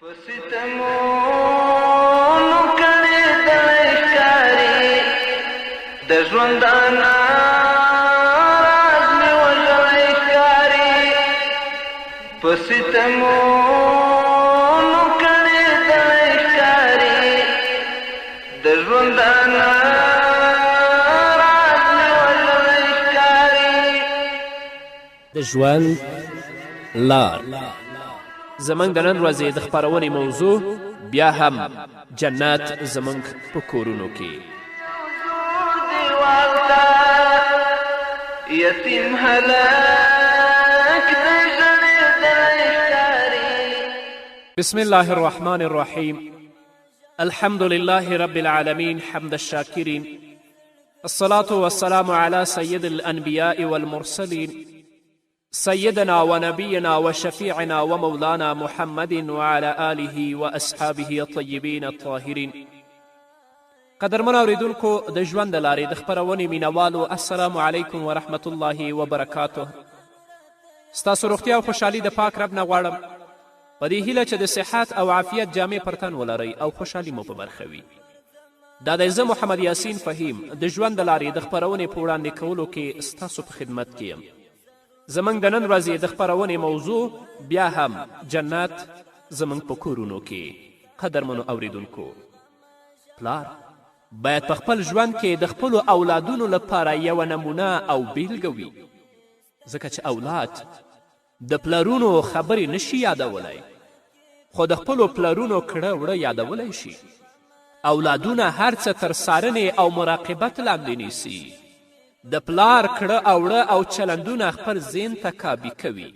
ستمونو کړي د ښکاري د ژوندانه راز مې وژلی ښکاري په ستمونو کړي د ښکاري د ژوندانه راز مې وژلی ښکاري د ژوند لار زمونږ د نن ورځې د خپرونې موضوع بیا هم جنت زمونږ په کورونو کې یتیم هلک د ژړېدلی ښکاري. بسم الله الرحمن الرحیم الحمد لله رب العالمين حمد الشاكرين الصلاة والسلام على سيد الأنبياء والمرسلين سيدنا ونبينا وشفيعنا ومولانا محمد وعلى آله وأصحابه الطيبين الطاهرين. قدرمن اوریدونکو د ژوند د لارې د خپرونې مینوالو السلام علیکم ورحمت الله وبرکاته. ستاسو روغتیا او خوشحالي د پاک رب نه غواړم په دې هیله چې د صحت او عافیت جامې پر تن ولرئ او خوشحالي مو په برخه وي. دا دی زه محمد یاسین فهیم د ژوند د لارې د خپرونې په وړاندې کولو کې ستاسو په خدمت کې یم. زمونږ د نن ورځې د خپرونې موضوع بیا هم جنت زمونږ په کورونو کې. قدرمنو اوریدونکو، پلار باید په خپل ژوند کې د خپلو اولادونو لپاره یوه نمونه او بیلګه وي، ځکه چې اولاد د پلرونو خبرې نشي یادولی خو د خپلو پلرونو کړه وړه یادولی شي. اولادونه هر څه تر څارنې او مراقبت لاندې نیسي. د پلار کړه اوړه او چلندونه خپل ذهن ته کابي کوي.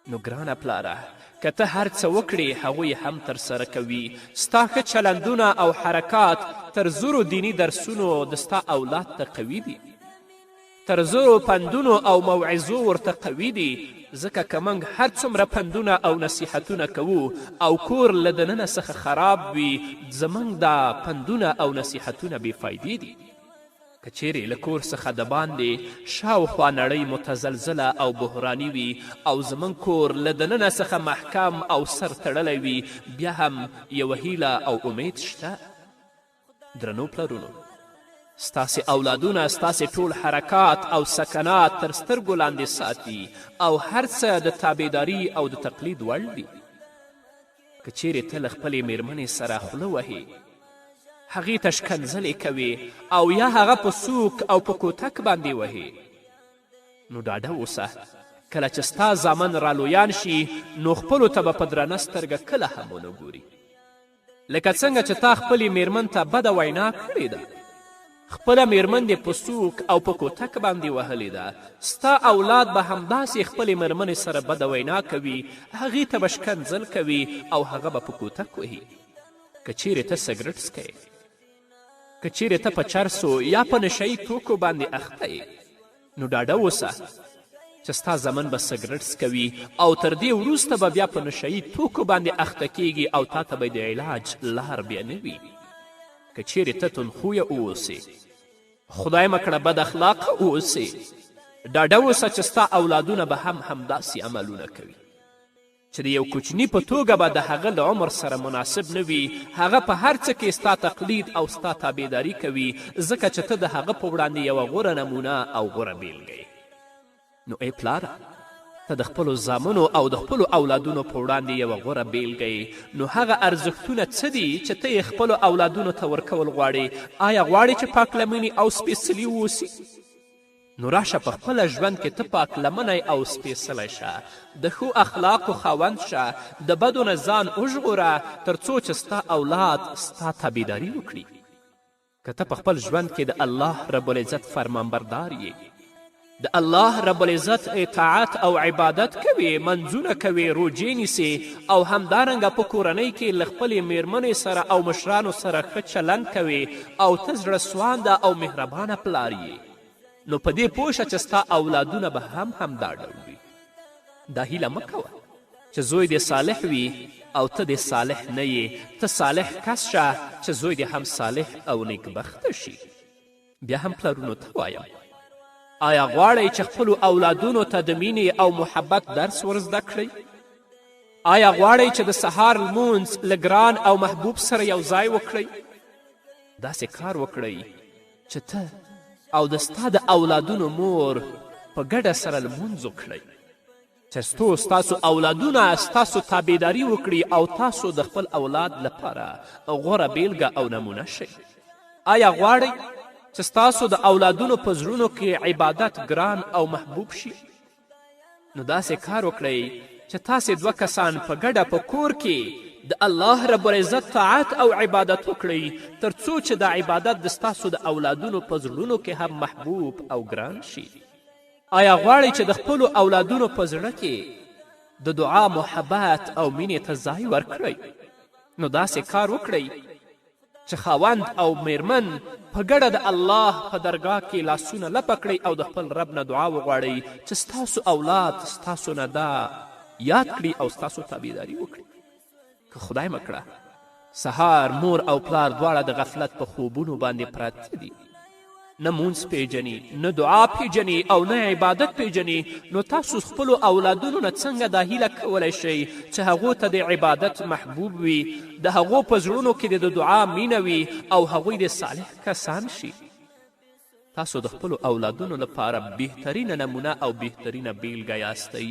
نو ګرانه پلاره، که ته هر څه وکړې هغوی هم ترسره کوي. ستا ښه چلندونه او حرکات تر زرو دیني درسونو د ستا اولاد ته قوي دي، تر زرو پندونو او موعظو ورته قوي دي. ځکه که موږ هر څومره پندونه او نصیحتونه کوو او کور له دننه څخه خراب وي، زموږ دا پندونه او نصیحتونه بې فایدې دي. که چیرې له کور څخه د باندې شاوخوا نړۍ متزلزله او بحراني وي او زموږ کور له دننه څخه محکم او سر تړلی وي، بیا هم یوه هیله او امید شته. درنو پلرونو، ستاسې اولادونه ستاسې ټول حرکات او سکنات تر سترګو لاندې ساتي او هر څه د تابعداري او د تقلید وړ دي. که چیرې ته له خپلې میرمنې سره خوله وهې، هغې ته شکنځلې کوې او یا هغه په سوک او په کوتک باندې وهې، نو ډاډه اوسه کله چې ستا زامن رالویان شي نو خپلو ته به په درنه سترګه کله هم ونه ګوري. لکه څنګه چې تا خپلې میرمن ته بده وینا کړې ده، خپله میرمن دې په سوک او په کوتک باندې وهلې ده، ستا اولاد به همداسې خپلې میرمنې سره بده وینا کوي، هغې ته به شکنځل کوي او هغه به په کوتک وهي. که چیرې ته سګرټ څکئ، که چیرې ته په چرسو یا په نشهیي توکو باندې اخته یې، نو ډاډه اوسه چې ستا زمن به سګرټ څکوي او تر دې وروسته به بیا په نشهیي توکو باندې اخته کیږي او تا ته به د علاج لار بیا نه وي. که چیرې ته تندخویه اوسې، خدای مه کړه بد اخلاقه اوسې، ډاډه اوسه چې ستا اولادونه به هم همداسې عملونه کوي چې د یو کوچني په توګه به د هغه له عمر سره مناسب نه وي. هغه په هر څه کې ستا تقلید او ستا تابعداري کوي، ځکه چې ته د هغه په وړاندې یوه غوره نمونه او غوره بیلګه یې. نو ای پلاره، ته د خپلو زامنو او د خپلو اولادونو په وړاندې یوه غوره بیلګه یې. نو هغه ارزښتونه څه دي چې ته یې خپلو اولادونو ته ورکول غواړې؟ آیا غواړې چې پاک لمنې او سپېڅلي واوسي؟ نو راشه په خپله ژوند کې ته پاک لمنی او سپېڅلی شه، د ښو اخلاقو خاوند شه، د بدو نه ځان وژغوره تر څو چې ستا اولاد ستا تابعداري وکړي. که ته په خپل ژوند کې د الله رب العزت فرمانبردار یې، د الله رب العزت اطاعت او عبادت کوې، منځونه کوې، روجې نیسې او همدارنګه په کورنۍ کې له خپلې میرمنې سره او مشرانو سره ښه چلند کوې او ته زړه سوانده او مهربانه پلار یې، نو په دې پوه شه چې ستا اولادونه به هم دا ډول وي. دا هیله مه کوه چې زوی دې صالح وي او ته دې صالح نه یې. ته صالح کس شه چې زوی دې هم صالح او نیکبخته شي. بیا هم پلرونو ته وایم، آیا غواړئ چې خپلو اولادونو ته د مینې او محبت درس ورزده کړئ؟ آیا غواړئ چې د سهار لمونځ له ګران او محبوب سره یو ځای وکړئ؟ داسې کار وکړئ چې ته او د ستا د اولادونو مور په ګډه سره لمونځ وکړئ، چې ستاسو اولادونه ستاسو تابعداري وکړي او تاسو د خپل اولاد لپاره غوره بیلګه او نمونه شئ. آیا غواړئ چې ستاسو د اولادونو په زړونو کې عبادت ګران او محبوب شي؟ نو داسې کار وکړئ چې تاسې دوه کسان په ګډه په کور کې د الله رب العزت طاعت او عبادت وکړئ، تر څو چې دا عبادت د ستاسو د اولادونو په زړونو کې هم محبوب او ګران شي. آیا غواړئ چې د خپلو اولادونو په زړه کې د دعا محبت او مینې ته ځای ورکړئ؟ نو داسې کار وکړئ چې خاوند او میرمن په ګډه د الله په درګاه کې لاسونه لپه کړئ او د خپل رب نه دعا وغواړئ چې ستاسو اولاد ستاسو نه دا یاد کړي او ستاسو تابعداري وکړي. که خدای مکړه سهار مور او پلار دواړه د غفلت په خوبونو باندې پراته دي، نه مونځ پیژني، نه دعا پیژني او نه عبادت پیژني، نو تاسو خپلو اولادونو نه څنګه دا هیله کولی شئ چې هغو ته د عبادت محبوب وي، د هغو په زړونو کې د دعا مینه وي او هغوی د صالح کسان شي؟ تاسو د خپلو اولادونو لپاره بهترینه نمونه او بهترینه بیلګه یاستئ.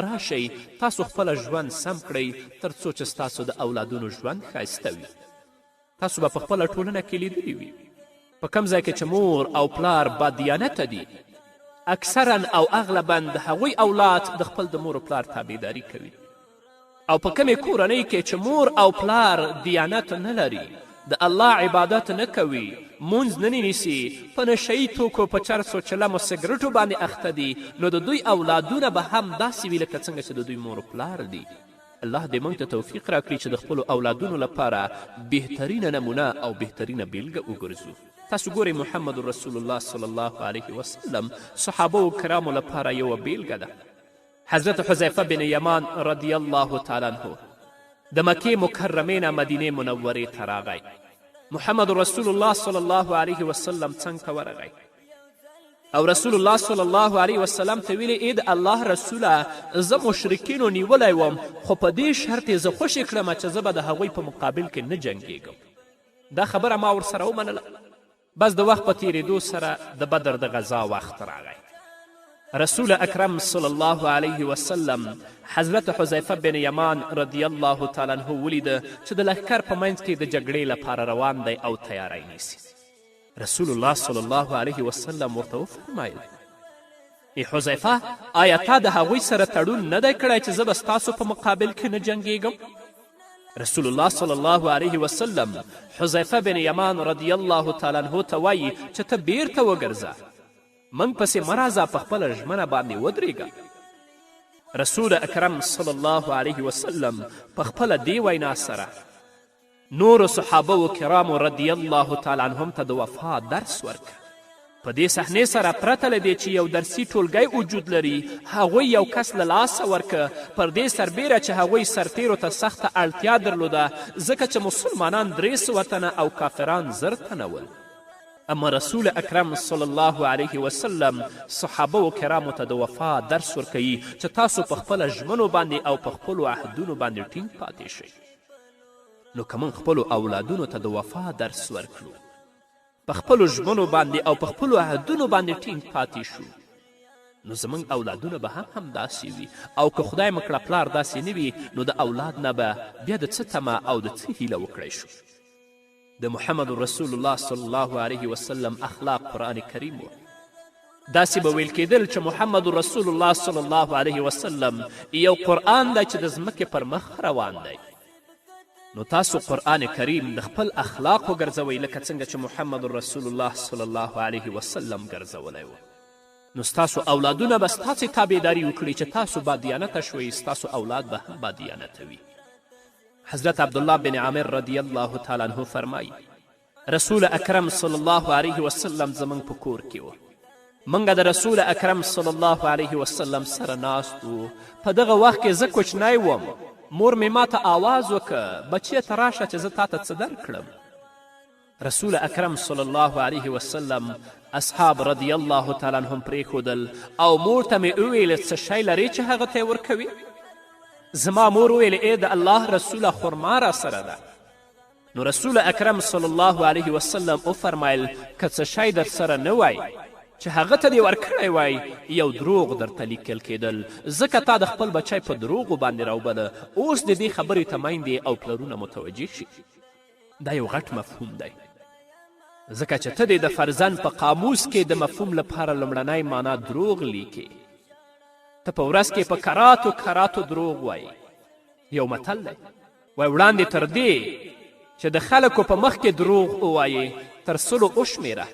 راشئ تاسو خپله ژوند سم کړئ تر څو چې ستاسو د اولادونو ژوند ښایسته وي. تاسو به په خپله ټولنه کې لیدلي وي په کم ځای کې چې مور او پلار بادیانته دي، اکثرا او اغلبا د هغوی اولاد د خپل د مور و پلار تابعداري کوي. او په کمې کورنۍ کې چې مور او پلار دیانت نه لري، د الله عبادت نه کوي، مونځ نه نیسي، په نشهیي توکو په چرسو چلمو سګرټو باندې اخته دي، نو د دوی اولادونه به هم داسې وي لکه څنګه چې د دوی مور و پلار دي. الله دې موږ ته توفیق راکړي چې د خپلو اولادونو لپاره بهترینه نمونه او بهترینه بیلګه وګرځو. تاسو ګورئ محمد رسول الله صلی الله علیه وسلم صحابه کرامو لپاره یوه بیلګه ده. حضرت حذیفه بن یمان رضی الله تعالی عنه د مکې مکرمې نه مدینې منورې ته راغی. محمد رسول الله صلی الله علیه وسلم څنګ ته ورغی او رسول الله صلی الله علیه وسلم ته ویلې ای د الله رسوله، زه مشرکینو نیولی وم، خو په دې شرط یې زه خوشې کړم چې زه به د هغوی په مقابل کې نه جنګیږم. دا خبره ما ورسره ومنله. بس د وخت په تیریدو سره د بدر د غذا وخت راغی. رسول اکرم صلی الله علیه وسلم حضرت حذیفه بن یمان رضی الله تعالی عنه ولیده چې د لښکر په منځ کې د جګړې لپاره روان دی او تیاری نیسي. رسول الله صلی الله علیه وسلم ورته وفرمایل ای حذیفه، آیا تا د هغوی سره تړون نه دی کړی چې زه به ستاسو په مقابل کې نه جنګیږم؟ رسول الله صلی الله علیه وسلم حذیفه بن یمان رضی الله تعالی عنه ته وایي چې ته بیرته وګرځه، موږ پسې مه راځه، په خپله ژمنه باندې ودرېږه. رسول اکرم صلی الله علیه وسلم په خپله دې وینا سره نورو صحابه و کرامو رضی الله تعالی عنهم ته د وفا درس ورکړ. په دې صحنې سره پرته له دې چې یو درسي ټولګی وجود لري، هغوی یو کس له لاسه ورکه، پر دې سربیره چې هغوی سرتیرو ته سخته اړتیا درلوده، ځکه چې مسلمانان 300 تنه او کافران 1000 تنه ول. اما رسول اکرم صلی الله علیه وسلم صحابه و کرامو ته د وفا درس ورکوي چې تاسو په خپله ژمنو باندې او په خپلو عهدونو باندې ټینګ پاتې شئ. نو که موږ خپلو اولادونو ته د وفا درس ورکړو، په خپلو ژمنو باندې او په خپلو عهدونو باندې ټینګ پاتې شو، نو زموږ اولادونه به هم داسې وي. او که خدای مکړه پلار داسې نه وي، نو د اولاد نه به بیا د څه تمه او د څه هیله وکړی شو. د محمد رسول الله صلی الله علیه وسلم اخلاق قرآن کریم و. داسې به ویل کېدل چې محمد رسول الله صلی الله علیه وسلم یو قرآن دی چې د ځمکې پر مخ روان دی. نو تاسو قرآن کریم د خپل اخلاق وګرځوئ لکه څنګه چې محمد رسول الله صلی الله علیه وسلم ګرځولی و. نو ستاسو اولادونه به ستاسې تابعداري وکړي چې تاسو بادیانته شوئ، ستاسو اولاد به هم بادیانته وي. حضرت عبدالله بن عامر رضی الله تعالی عنه فرمایي رسول اکرم صلی الله علیه وسلم زموږ په کور کې و. موږ د رسول اکرم صلی الله علیه وسلم سره ناست و. په دغه وخت کې زه کوچنی وم. مور مې ما ته آواز وکړه بچیه ته راشه چې زه تا ته څه درکړم. رسول اکرم صلی الله علیه وسلم اصحاب رضی الله تعالی عنهم پرېښودل او مور ته مې وویل څه شی لرې چې هغه ته یې ورکوي؟ زما مور ویل ای د الله رسوله خرما را سره ده. نو رسول اکرم صلی الله علیه وسلم وفرمایل که څه شی در سره نه وای چې هغه ته دې ورکړی وای یو دروغ درته لیکل کېدل، ځکه تا د خپل بچی په دروغو باندې راوبله. اوس د دې خبرې ته میندې او پلرونه متوجه شي. دا یو غټ مفهوم دی، ځکه چې ته دې د فرزند په قاموس کې د مفهوم لپاره لومړنی معنا دروغ لیکې. ته په ورځ کې په کراتو کراتو دروغ وایي. یو متل دی وایي وړاندې تر دې چې د خلکو په مخ کې دروغ ووایې تر سلو وشمېره،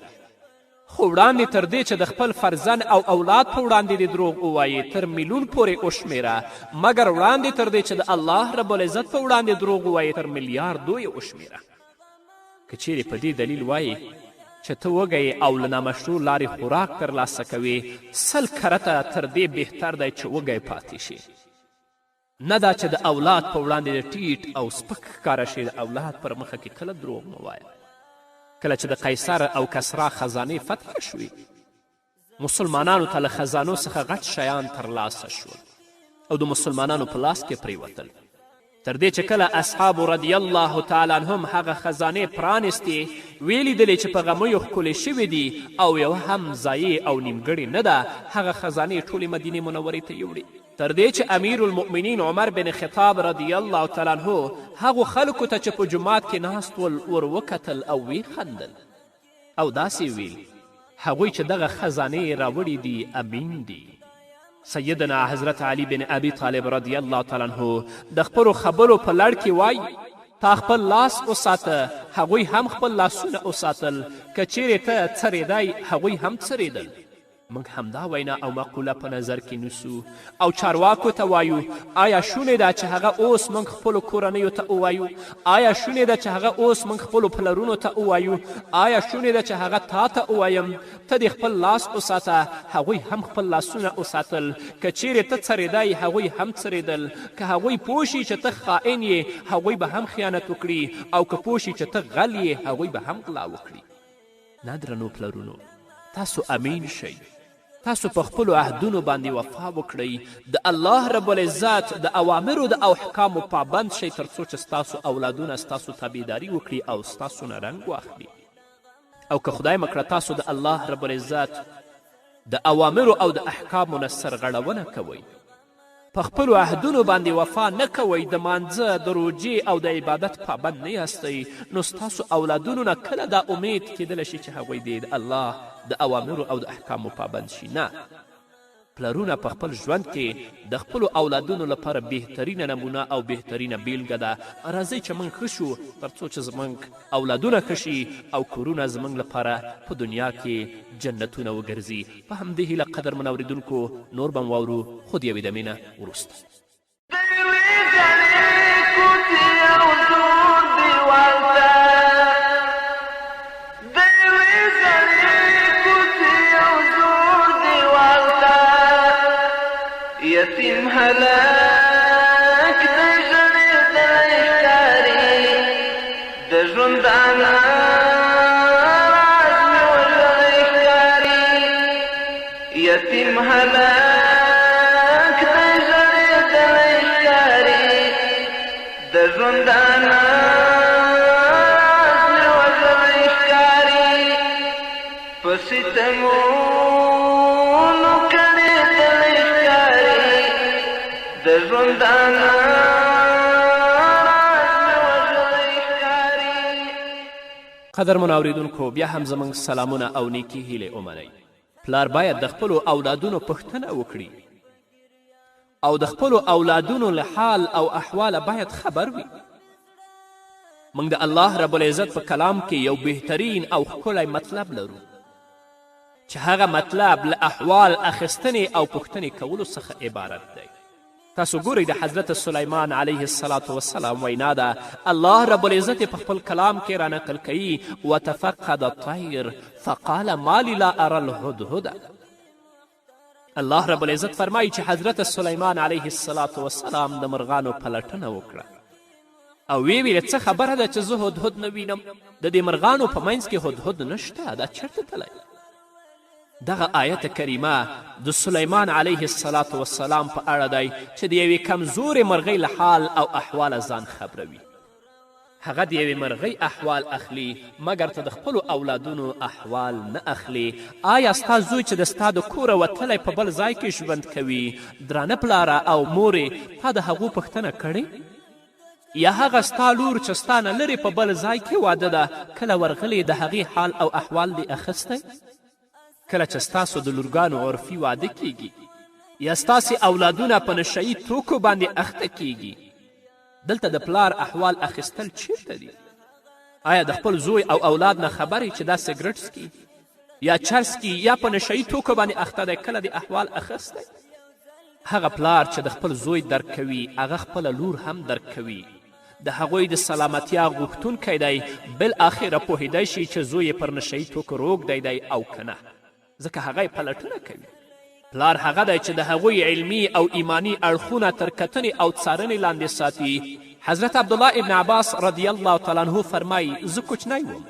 خو وړاندې تر دې چې د خپل فرزند او اولاد په وړاندې د دروغ ووایې تر میلیون پورې وشمېره، مګر وړاندې تر دې چې د الله رب العزت په وړاندې دروغ ووایې تر میلیاردو یې وشمېره. که چیرې په دې دلیل وایي چې ته وږی او له نامشروع لارې خوراک ترلاسه کوې، 100 کرته تر دې بهتر دی چې وږی پاتې شي. نه دا چې د اولاد په وړاندې د ټیټ او سپک ښکاره شي. د اولاد پر مخه کې کله دروغ مه وایه. کله چې د قیصر او کسرا خزانې فتح شوې، مسلمانانو ته له خزانو څخه غټ شیان ترلاسه شول او د مسلمانانو په لاس کې پرېوتل، تر دې چې کله اصحابو رضی الله تعالی عنهم هغه خزانې پرانستې، ویلیدلې چې په غمیو ښکلې شوې دي او یوه هم ضایع او نیمګړې نه ده، هغه خزانې ټولې مدینې منورې ته یوړې. تر دې چې امیر المؤمنین عمر بن خطاب رضی الله تعالی عنه هغو خلکو ته چې په جومات کې ناست ول ور وکتل او وی خندل او داسې ویل هغوی چې دغه خزانې راوړي دي امین دي. سیدنا حضرت علی بن ابي طالب رضی الله تعالی عنه د خپلو خبرو په لړ کې وایي تا خپل لاس وساته، هغوی هم خپل لاسونه وساتل، که چیرې ته څرېدی هغوی هم څرېدل. موږ همدا وینا او مقوله په نظر کې نیسو او چارواکو ته وایو آیا شونې ده چې هغه اوس موږ خپلو کورنیو ته ووایو؟ آیا شونې ده چې هغه اوس موږ خپلو پلرونو ته ووایو؟ آیا شونې ده چې هغه تا ته ووایم ته دې خپل لاس وساته، هغوی هم خپل لاسونه وساتل، که چیرې ته څرېدی هغوی هم څرېدل، که هغوی پوه شي چې ته خائن یې هغوی به هم خیانت وکړي، او که پوه شي چې ته غل یې هغوی به هم غلا وکړي. نه درنو پلرونو، تاسو امین شئ، تاسو په خپلو عهدونو باندې وفا وکړئ، د الله رب العزت د اوامرو د احکامو پابند شئ، تر څو چې ستاسو اولادونه ستاسو تابعداري وکړي او ستاسو نه رنګ واخلي. او که خدای مکړه تاسو د الله رب العزت د اوامرو او د احکامو نه سرغړونه کوئ، په خپلو عهدونو باندې وفا نه کوئ، د مانځه د روجې او د عبادت پابند نه یاستئ، نو ستاسو اولادونو نه کله دا امید کیدلی شي چې هغوی د الله د اوامرو او د احکامو پابند شي. نه، پلرونه په خپل ژوند کې د خپلو اولادونو لپاره بهترینه نمونه او بهترینه بیلګه ده. راځئ چې موږ ښه شو تر څو چې زموږ اولادونه ښه شي او کورونه زموږ لپاره په دنیا کې جنتونه وګرځي. په همدې هیله قدرمن اورېدونکو نور به م واورو، خو د یوې دمې نه وروسته. یتیم هلاک د ژړېدلی ښکاري، د ژوندانه راز مې وژلی ښکاري. یتیم هلاک د ژړېدلی ښکاري، د ژوندانه راز مې وژلی ښکاري. په ستمونو کړېدلی د ژوندانه قدرمن اورېدونکو، بیا هم زموږ سلامونه او نیکې هیلې ومنئ. پلار باید د خپلو اولادونو پوښتنه وکړي او د خپلو اولادونو له حال او احواله باید خبر وي. موږ د الله رب العزت په کلام کې یو بهترین او ښکلی مطلب لرو چې هغه مطلب له احوال اخیستنې او پوښتنې کولو څخه عبارت دی. تاسو ګورئ د حضرت سلیمان علیه السلام وینا ده. الله رب العزت په خپل کلام کې را نقل کوي وتفقد الطیر فقال ما لی لا ارى الهدهد. الله رب العزت فرمایي چې حضرت سلیمان علیه السلام د مرغانو پلټنه وکړه او وی ویل څه خبره ده چې زه هدهد نه وینم؟ د دې مرغانو په منځ کې هدهد نشته، دا چېرته تللی؟ دغه آیت کریمه د سلیمان علیه السلام په اړه دی چې د یوې کمزورې مرغۍ له حال او احواله ځان خبروي. هغه د یوې مرغۍ احوال اخلي مګر ته د خپلو اولادونو احوال نه اخلي. آیا ستا زوی چې د ستا د کوره وتلی په بل ځای کې ژوند کوي، درانه پلاره او مورې تا د هغو پوښتنه کړې؟ یا هغه ستا لور چې ستا نه لرې په بل ځای کې واده ده کله ورغلې د هغې حال او احوال دې اخیستی؟ کله چې ستاسو د لورګانو عرفي واده کیږي یا ستاسې اولادونه په نشهیي توکو باندې اخته کیږي، دلته د پلار احوال اخیستل چیرته دي؟ آیا د خپل زوی او اولاد نه خبرې چې دا سګرټ څکي یا چرس کی یا په نشهیي توکو باندې اخته دی کله د احوال اخیستی؟ هغه پلار چې د خپل زوی درک کوي هغه خپله لور هم درک کوي. د هغوی د سلامتیا غوښتونکی دی، بالاخره پوهیدی شي چې زوی یې پر نشهیي توکو روږدی دی او که نه، ځکه هغه یې پلټنه کوي. پلار هغه دی چې د هغوی علمي او ایمانی اړخونه تر کتنې او څارنې لاندې ساتي. حضرت عبدالله ابن عباس رضی الله تعالی عنه فرمایي زه کوچنی وم،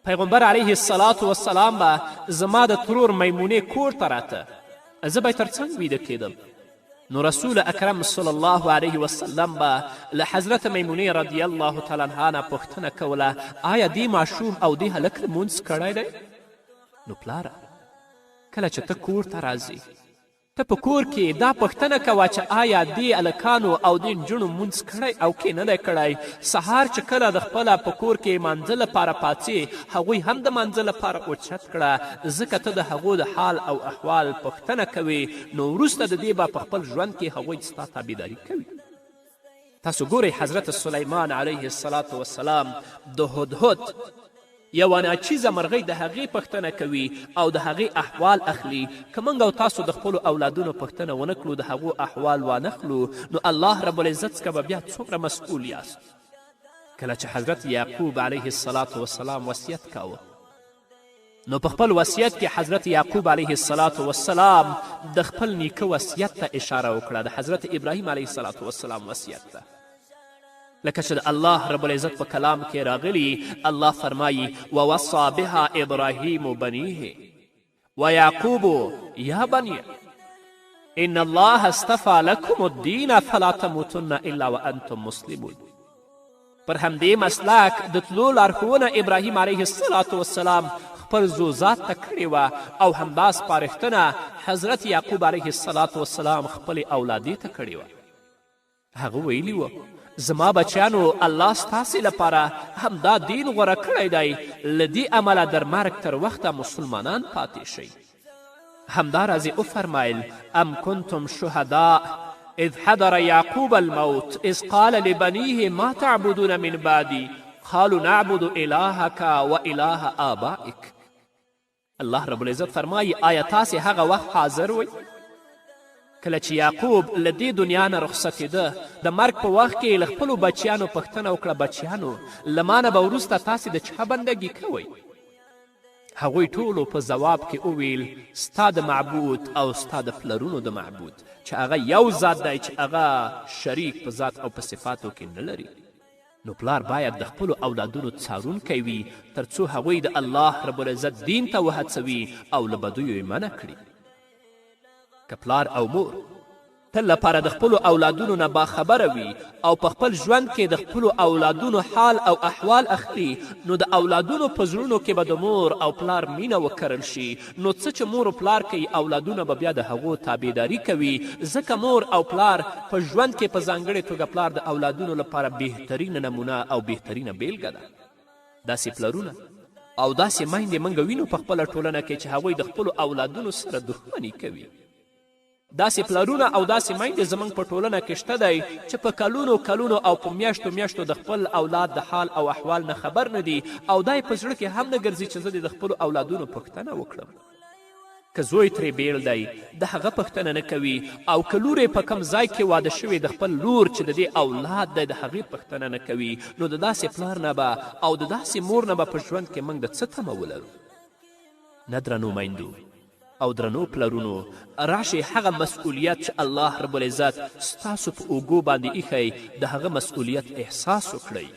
پیغمبر علیه السلام به زما د ترور میمونې کور ته راته، زه به یې تر څنګ ویده کېدم، نو رسول اکرم صلی الله علیه وسلم به له حضرت میمونې رضی الله تعالی عنها نه پوښتنه کوله آیا دې ماشوم او دې هلک لمونځ کړی دی؟ نو پلاره کله چې ته کور ته راځې ته په کور کې دا پوښتنه کوه چې آیا دې هلکانو او دې نجونو مونځ کړی او کې نه دی کړی. سهار چې کله د خپله په کور کې مانځه لپاره پاڅې هغوی هم د مانځه لپاره اوچت کړه، ځکه ته د هغو د حال او احوال پوښتنه کوې، نو وروسته د دې به په خپل ژوند کې هغوی ستا تابعداري کوي. تاسو ګورئ حضرت سلیمان علیه السلام د هدهد یوه ناچیزه مرغۍ د هغې پوښتنه کوي او د هغې احوال اخلي. که موږ او تاسو د خپلو اولادونو پوښتنه ونه کړو، د هغو احوال وانخلو، نو الله رب العزت څخه به بیا څومره مسئول یاست. کله چې حضرت یعقوب علیه السلام وصیت کاوه، نو په خپل وصیت کې حضرت یعقوب علیه السلام د خپل نیکه وصیت ته اشاره وکړه، د حضرت ابراهیم علیه السلام وصیت ته. لکه چې د الله رب العزت په کلام کې راغلی، الله فرمایي ووصى بها ابراهیم بنیه ویعقوب یا بنی ان الله اصطفى لكم الدین فلا تموتن الا وانتم مسلمون. پر همدې مسلک د تلو لارښوونه ابراهیم علیه السلام خپل زوزات ته کړې وه او همدا سپارښتنه حضرت یعقوب علیه السلام خپلې اولادې ته کړې وه. هغه ویلي وه زما بچیانو الله ستاسې لپاره همدا دین غوره کړی دی، له دې امله در مرګ تر وخته مسلمانان پاتې شئ. همداراز وفرمایل ام کنتم شهداء اذ حضر یعقوب الموت اذ قال لبنیه ما تعبدون من بعدی قالوا نعبد الهک و اله آبائک. الله رب العزت فرمایي آیا تاسې هغه وخت حاضر وئ کله چې یعقوب له دې دنیا نه رخصتېده، د مرګ په وخت کې له خپلو بچیانو پوښتنه وکړه بچیانو له ما نه به وروسته تاسې د چا بندګي کوئ؟ هغوی ټولو په ځواب کې وویل ستا د معبود او ستا د پلرونو د معبود چې هغه یو ذات دی چې هغه شریک په ذات او په صفاتو کې نه لري. نو پلار باید د خپلو اولادونو څارونکی وي تر څو هغوی د الله رب العزت دین ته وهڅوي او له بدیو یې منع کړي. که پلار او مور تل لپاره د خپلو اولادونو نه باخبره وي او په خپل ژوند کې د خپلو اولادونو حال او احوال اخلي، نو د اولادونو په زړونو کې به د مور او پلار مینه وکرل شي. نو څه چې مور و پلار کوي اولادونه به بیا د هغو تابعداري کوي، ځکه مور او پلار په ژوند کې په ځانګړې توګه پلار د اولادونو لپاره بهترینه نمونه او بهترینه بیلګه ده. داسې پلرونه او داسې میندې موږ وینو په خپله ټولنه کې چې هغوی د خپلو اولادونو سره دښمني کوي. داسې پلرونه او داسې میندې زموږ په ټولنه کې شته دی چې په کلونو او په میاشتو د خپل اولاد د حال او احوال نه خبر نه دي او دا یې په زړه کې هم نه ګرځي چې زه د خپلو اولادونو پوښتنه وکړم. که زوی ترې بیل دی د هغه پوښتنه نه کوي، او که لور په کم ځای کې واده شوې د خپل لور چې د دې اولاد دی د هغې پوښتنه نه کوي، نو د داسې پلار نه به او د داسې مور نه به په ژوند کې موږ د څه تمه ولرو؟ نه درنو میندو او درنو پلرونو، راشئ هغه مسئولیت چې الله رب العزت ستاسو په اوږو باندې ایښی د هغه مسئولیت احساس وکړئ.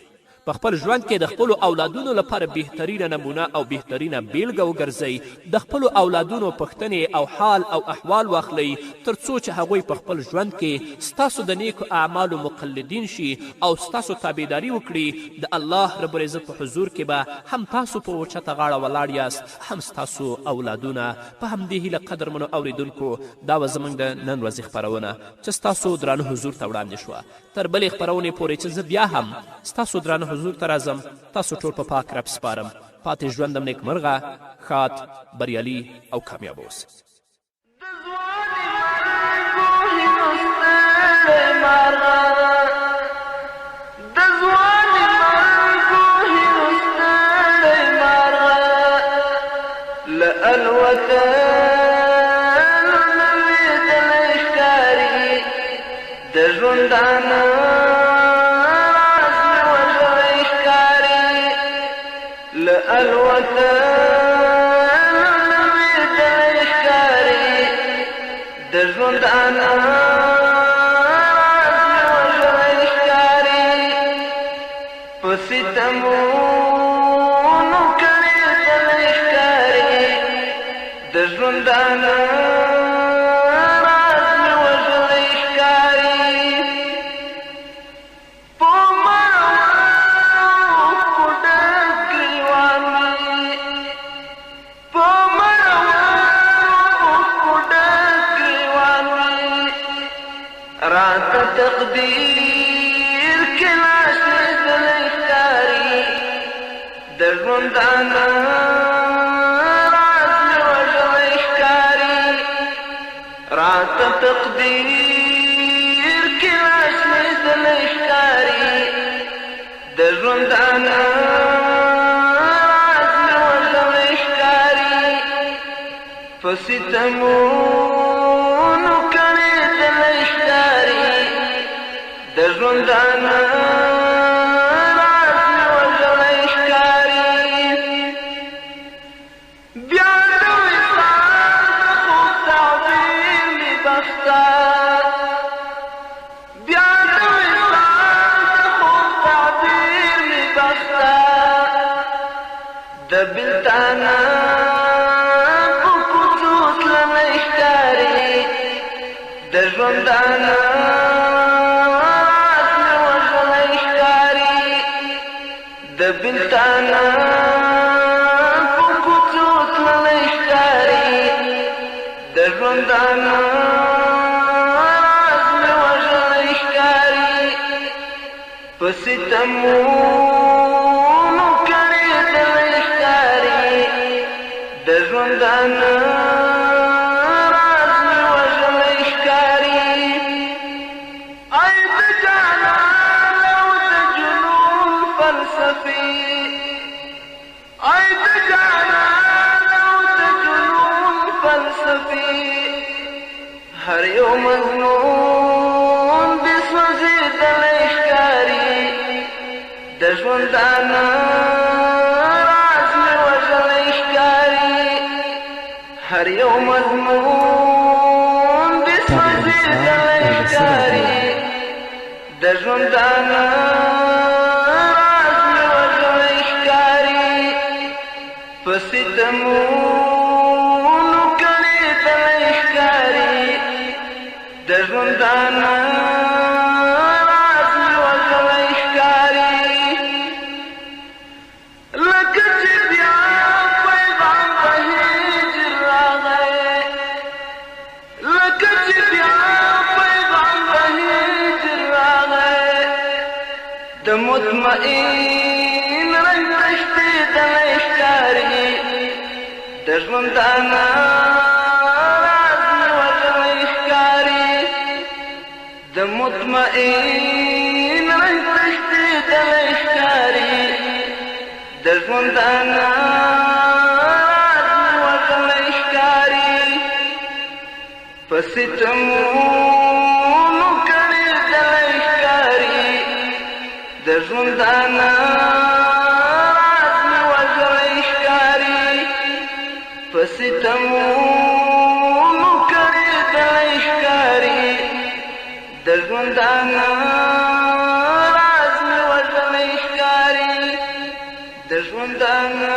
په خپل ژوند کې د خپلو اولادونو لپاره بهترینه نمونه او بهترینه بیلګه وګرځئ. د خپلو اولادونو پوښتنې او حال او احوال واخلئ تر څو چې هغوی په خپل ژوند کې ستاسو د نیکو اعمالو مقلدین شي او ستاسو تابعداري وکړي. د الله رب العزت په حضور کې به هم تاسو په اوچته غاړه ولاړ یاست، هم ستاسو اولادونه. په همدې هیله قدرمنو اوریدونکو، دا به زموږ د نن ورځې خپرونه چې ستاسو درانه حضور ته وړاندې شوه. تر بلې خپرونې پورې چې زه بیا هم ستاسو درانه حضور ته راځم، تاسو ټول په پاک رب سپارم. پاتې ژوندم نیکمرغه، ښاد، بریالي او کامیاب اوسئ. د ژوندانه راز مې وژلی ښکاري ژوندانه